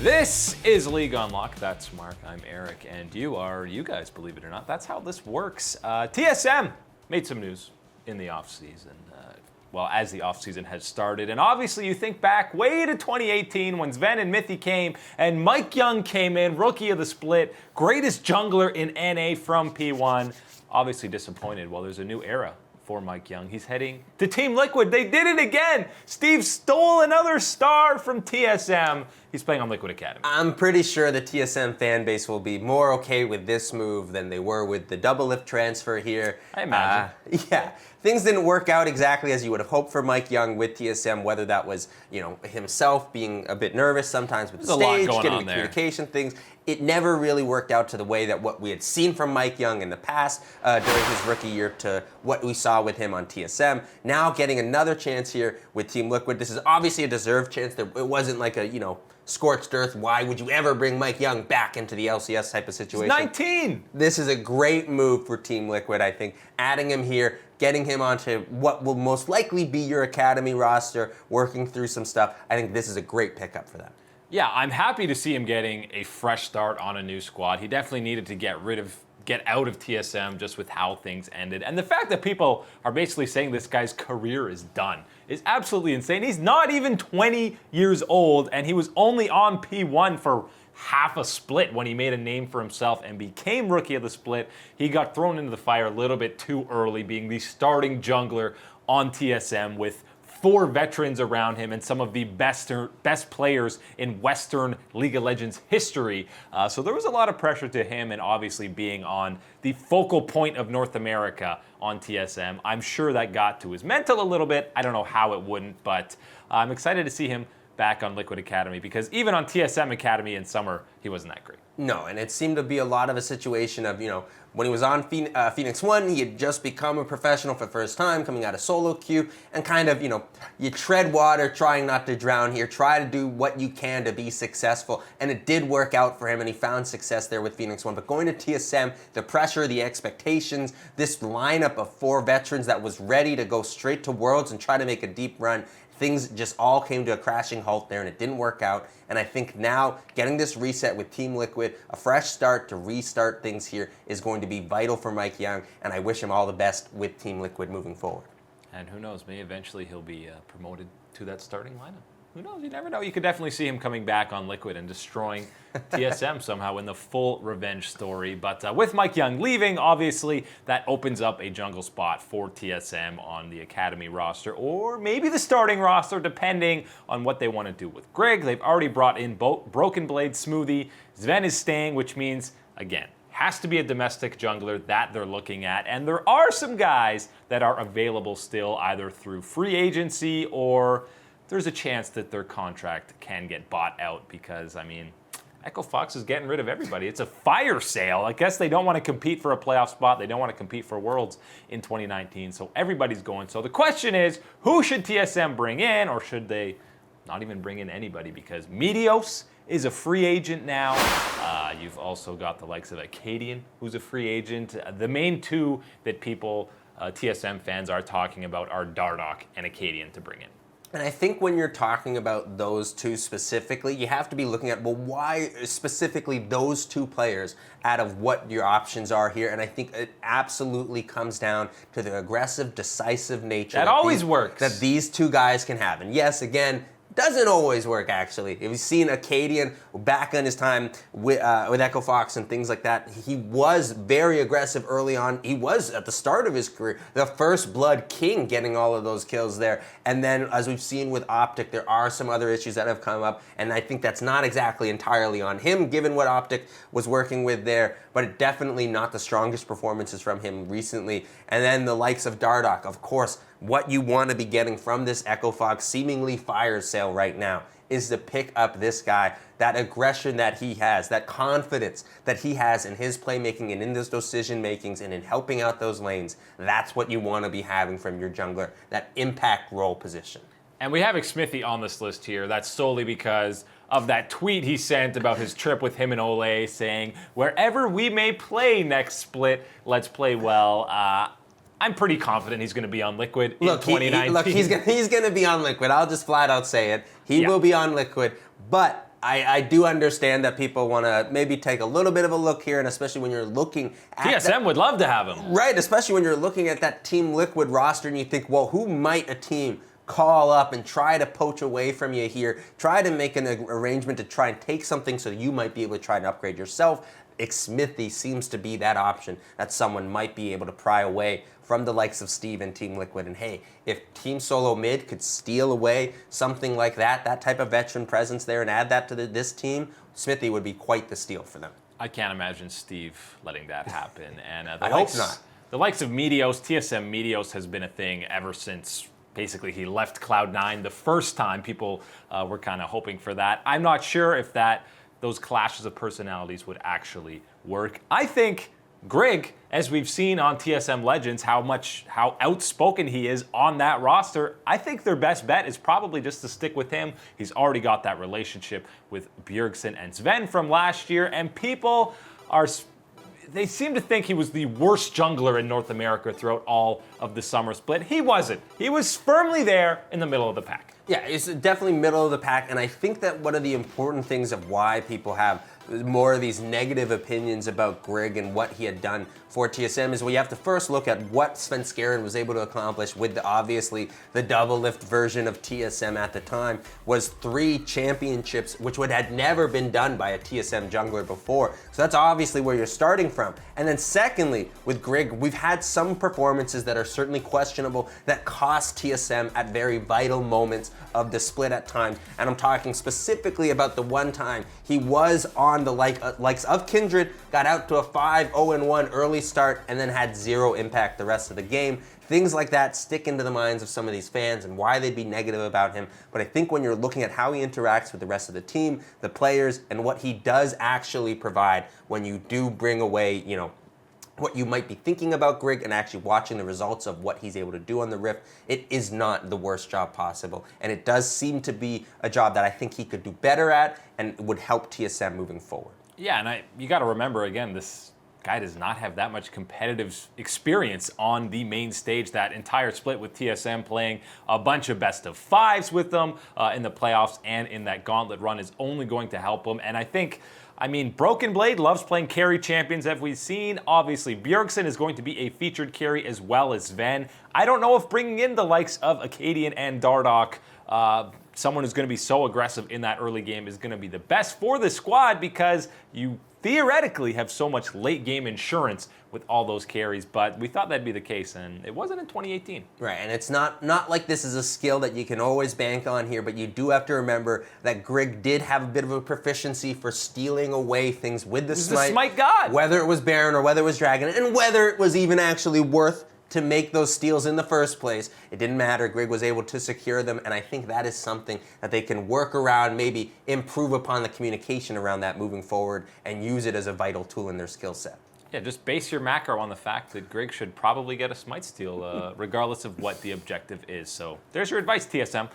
This is League Unlocked. That's Mark, I'm Eric, and you guys, believe it or not. That's how this works. TSM made some news in the offseason. Well, as the offseason has started. And obviously you think back way to 2018 when Sven and Mithy came and MikeYeung came in, rookie of the split, greatest jungler in NA from P1. Obviously disappointed. Well, there's a new era for MikeYeung. He's heading to Team Liquid. They did it again. Steve stole another star from TSM. He's playing on Liquid Academy. I'm pretty sure the TSM fan base will be more okay with this move than they were with the double lift transfer here. I imagine. Yeah, things didn't work out exactly as you would have hoped for MikeYeung with TSM, whether that was, himself being a bit nervous sometimes with the stage, getting the communication things. It never really worked out to the way that what we had seen from MikeYeung in the past during his rookie year to what we saw with him on TSM. Now getting another chance here with Team Liquid. This is obviously a deserved chance. It wasn't like a, scorched earth. Why would you ever bring MikeYeung back into the LCS type of situation? He's 19! This is a great move for Team Liquid, I think. Adding him here, getting him onto what will most likely be your Academy roster, working through some stuff. I think this is a great pickup for them. Yeah, I'm happy to see him getting a fresh start on a new squad. He definitely needed to get out of TSM just with how things ended. And the fact that people are basically saying this guy's career is done is absolutely insane. He's not even 20 years old, and he was only on P1 for half a split when he made a name for himself and became rookie of the split. He got thrown into the fire a little bit too early, being the starting jungler on TSM with 4 veterans around him and some of the best players in Western League of Legends history. So there was a lot of pressure to him, and obviously being on the focal point of North America on TSM, I'm sure that got to his mental a little bit. I don't know how it wouldn't, but I'm excited to see him back on Liquid Academy, because even on TSM Academy in summer, he wasn't that great. No, and it seemed to be a lot of a situation of, when he was on Phoenix 1, he had just become a professional for the first time, coming out of solo queue, and kind of, you tread water, trying not to drown here, try to do what you can to be successful, and it did work out for him, and he found success there with Phoenix 1. But going to TSM, the pressure, the expectations, this lineup of 4 veterans that was ready to go straight to Worlds and try to make a deep run, things just all came to a crashing halt there, and it didn't work out. And I think now getting this reset with Team Liquid, a fresh start to restart things here, is going to be vital for MikeYeung, and I wish him all the best with Team Liquid moving forward. And who knows, maybe eventually he'll be promoted to that starting lineup. Who knows? You never know. You could definitely see him coming back on Liquid and destroying TSM somehow in the full revenge story. But with MikeYeung leaving, obviously, that opens up a jungle spot for TSM on the Academy roster, or maybe the starting roster, depending on what they want to do with Grig. They've already brought in BrokenBlade, Smoothie. Sven is staying, which means, again, has to be a domestic jungler that they're looking at. And there are some guys that are available still, either through free agency or there's a chance that their contract can get bought out, because, Echo Fox is getting rid of everybody. It's a fire sale. I guess they don't want to compete for a playoff spot. They don't want to compete for Worlds in 2019, so everybody's going. So the question is, who should TSM bring in, or should they not even bring in anybody? Because Meteos is a free agent now. You've also got the likes of Acadian, who's a free agent. The main 2 that people, TSM fans, are talking about are Dardoch and Acadian to bring in. And I think when you're talking about those 2 specifically, you have to be looking at, well, why specifically those 2 players out of what your options are here? And I think it absolutely comes down to the aggressive, decisive nature that always works, that these 2 guys can have. And yes, again, doesn't always work, actually. If you've seen Acadian back in his time with Echo Fox and things like that, he was very aggressive early on. He was, at the start of his career, the first blood king, getting all of those kills there. And then, as we've seen with Optic, there are some other issues that have come up, and I think that's not exactly entirely on him, given what Optic was working with there, but definitely not the strongest performances from him recently. And then the likes of Dardoch, of course, what you want to be getting from this Echo Fox seemingly fire sale right now is to pick up this guy, that aggression that he has, that confidence that he has in his playmaking and in those decision makings and in helping out those lanes. That's what you want to be having from your jungler, that impact role position. And we have Xmithy on this list here. That's solely because of that tweet he sent about his trip with him and Ole, saying, wherever we may play next split, let's play well. I'm pretty confident he's going to be on Liquid in 2019. He's going to be on Liquid. I'll just flat out say it. He will be on Liquid. But I do understand that people want to maybe take a little bit of a look here, and especially when you're looking at TSM would love to have him. Right, especially when you're looking at that Team Liquid roster and you think, well, who might a team call up and try to poach away from you here, try to make an arrangement to try and take something so you might be able to try and upgrade yourself. Smoothie seems to be that option that someone might be able to pry away from the likes of Steve and Team Liquid. And hey, if Team Solo Mid could steal away something like that type of veteran presence there and add that to this team, Smoothie would be quite the steal for them. I can't imagine Steve letting that happen. And I hope not. The likes of Meteos, TSM Meteos has been a thing ever since basically he left Cloud9 the first time. People were kind of hoping for that. I'm not sure if those clashes of personalities would actually work. I think Grig, as we've seen on TSM Legends, how outspoken he is on that roster, I think their best bet is probably just to stick with him. He's already got that relationship with Bjergsen and Sven from last year, and people they seem to think he was the worst jungler in North America throughout all of the summer split. He wasn't. He was firmly there in the middle of the pack. Yeah, it's definitely middle of the pack, and I think that one of the important things of why people have more of these negative opinions about Grig and what he had done for TSM is we have to first look at what Sven Skaren was able to accomplish with obviously the double lift version of TSM at the time was 3 championships, which had never been done by a TSM jungler before. So that's obviously where you're starting from. And then secondly, with Grig, we've had some performances that are certainly questionable that cost TSM at very vital moments of the split at times. And I'm talking specifically about the one time he was on the likes of Kindred, got out to a 5-0-1 early start, and then had 0 impact the rest of the game. Things like that stick into the minds of some of these fans and why they'd be negative about him. But I think when you're looking at how he interacts with the rest of the team, the players, and what he does actually provide when you do bring away, what you might be thinking about Grig and actually watching the results of what he's able to do on the Rift, it is not the worst job possible. And it does seem to be a job that I think he could do better at and would help TSM moving forward. Yeah, and you got to remember, again, this guy does not have that much competitive experience on the main stage. That entire split with TSM playing a bunch of best of 5s with them in the playoffs and in that gauntlet run is only going to help him. And I mean, BrokenBlade loves playing carry champions, as we've seen. Obviously, Bjergsen is going to be a featured carry as well as Sven. I don't know if bringing in the likes of Acadian and Dardoch, someone who's going to be so aggressive in that early game, is going to be the best for the squad because you theoretically have so much late game insurance with all those carries, but we thought that'd be the case, and it wasn't in 2018. Right, and it's not like this is a skill that you can always bank on here, but you do have to remember that Grig did have a bit of a proficiency for stealing away things with the Smite. The Smite God. Whether it was Baron or whether it was Dragon, and whether it was even actually worth to make those steals in the first place. It didn't matter. Grig was able to secure them, and I think that is something that they can work around, maybe improve upon the communication around that moving forward, and use it as a vital tool in their skill set. Yeah, just base your macro on the fact that Grig should probably get a Smite steal, regardless of what the objective is. So there's your advice, TSM.